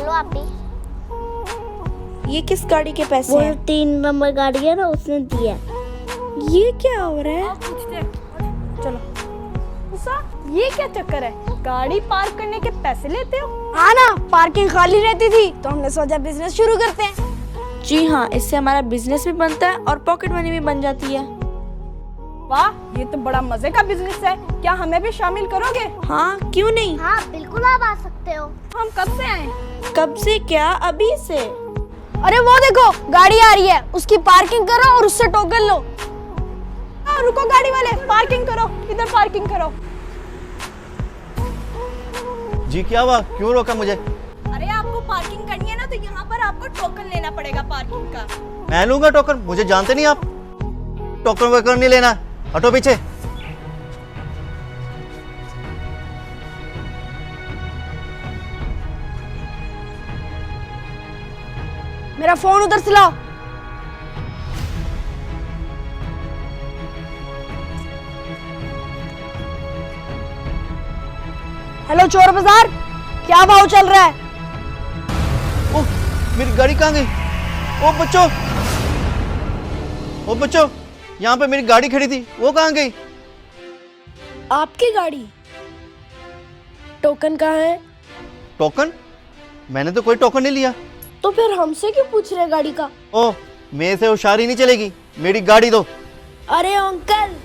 लो आप भी। ये किस गाड़ी के पैसे वो हैं? 3 नंबर गाड़ी है ना, उसने दिया। ये क्या हो रहा है? चलो उषा, ये क्या चक्कर है? गाड़ी पार्क करने के पैसे लेते हो? हाँ ना, पार्किंग खाली रहती थी तो हमने सोचा बिजनेस शुरू करते हैं। जी हाँ, इससे हमारा बिजनेस भी बनता है और पॉकेट मनी भी बन जाती है। वाह, ये तो बड़ा मजे का बिजनेस है। क्या हमें भी शामिल करोगे? हाँ, क्यों नहीं। हाँ बिल्कुल, आप आ सकते हो। हम कब से आए? कब से क्या? अभी से। अरे वो देखो, गाड़ी आ रही है, उसकी पार्किंग करो और उससे टोकन लो। रुको गाड़ी वाले, पार्किंग करो, इधर पार्किंग करो। जी क्या हुआ, क्यों रोका मुझे? अरे आपको पार्किंग करनी है ना, तो यहाँ पर आपको टोकन लेना पड़ेगा पार्किंग का। मैं लूंगा टोकन? मुझे जानते नहीं आप। टोकन वोकन नहीं लेना, हटो पीछे। मेरा फोन उधर से लाओ। हेलो चोर बाजार, क्या भाव चल रहा है? ओह, मेरी गाड़ी कहाँ गई? ओ बच्चों, ओ बच्चों, यहाँ पे मेरी गाड़ी खड़ी थी, वो कहाँ गई? आपकी गाड़ी? टोकन कहाँ है? टोकन? मैंने तो कोई टोकन नहीं लिया। तो फिर हमसे क्यों पूछ रहे गाड़ी का? ओह, मेरे से होशियारी नहीं चलेगी, मेरी गाड़ी दो। अरे अंकल,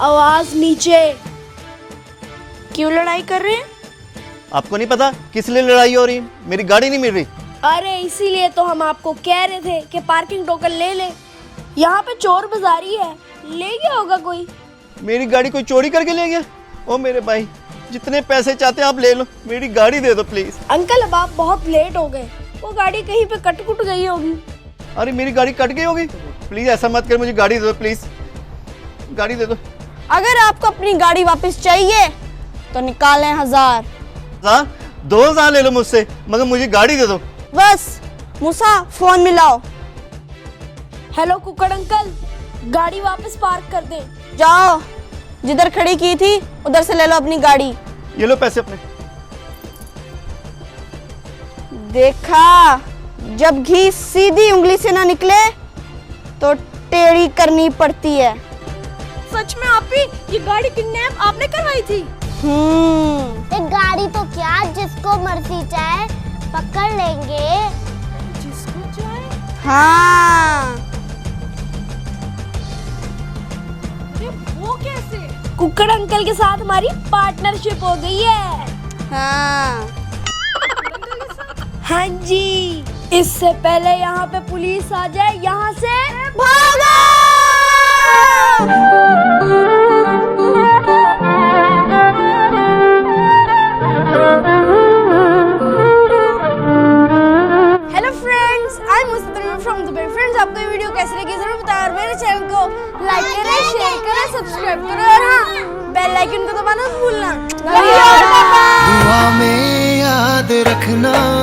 आवाज नीचे। क्यों लड़ाई कर रहे हैं? आपको नहीं पता किस लिए लड़ाई हो रही है? मेरी गाड़ी नहीं मिल रही। अरे इसीलिए तो हम आपको कह रहे थे कि पार्किंग टोकन ले ले। यहाँ पे चोर बाजारी है, ले गया होगा कोई। मेरी गाड़ी कोई चोरी करके ले गया? ओ मेरे भाई, जितने पैसे चाहते आप ले लो, मेरी गाड़ी दे दो प्लीज। अंकल अब आप बहुत लेट हो गए, वो गाड़ी कहीं पे कट कुट गई होगी। अरे मेरी गाड़ी कट गई होगी? प्लीज ऐसा मत कर, मुझे गाड़ी दे दो प्लीज, गाड़ी दे दो। अगर आपको अपनी गाड़ी वापस चाहिए तो निकालें 1000। 2000 ले लो मुझसे, मगर मुझे गाड़ी दे दो। बस मूसा, फोन मिलाओ। हेलो कुकड़ अंकल, गाड़ी वापस पार्क कर दे। जाओ, जिधर खड़ी की थी उधर से ले लो अपनी गाड़ी। ये लो पैसे अपने। देखा, जब घी सीधी उंगली से ना निकले तो टेढ़ी करनी पड़ती है। सच में आप ही ये गाड़ी किडनैप आपने करवाई थी? एक गाड़ी तो क्या, जिसको मर्जी चाहे पकड़ लेंगे। जिसको चाहे? हाँ, अरे वो कैसे? कुकड़ अंकल के साथ हमारी पार्टनरशिप हो गई है। हाँ हाँ जी, इससे पहले यहाँ पे पुलिस आ जाए, यहाँ से भागो। Hello friends, I am Mustafa from Dubai. Friends, आपको ये वीडियो कैसी लगी जरूर बताएं और मेरे चैनल को लाइक करें, शेयर करें, सब्सक्राइब करें और हाँ, बेल आइकन को दबाना मत भूलना। दुआ में याद रखना।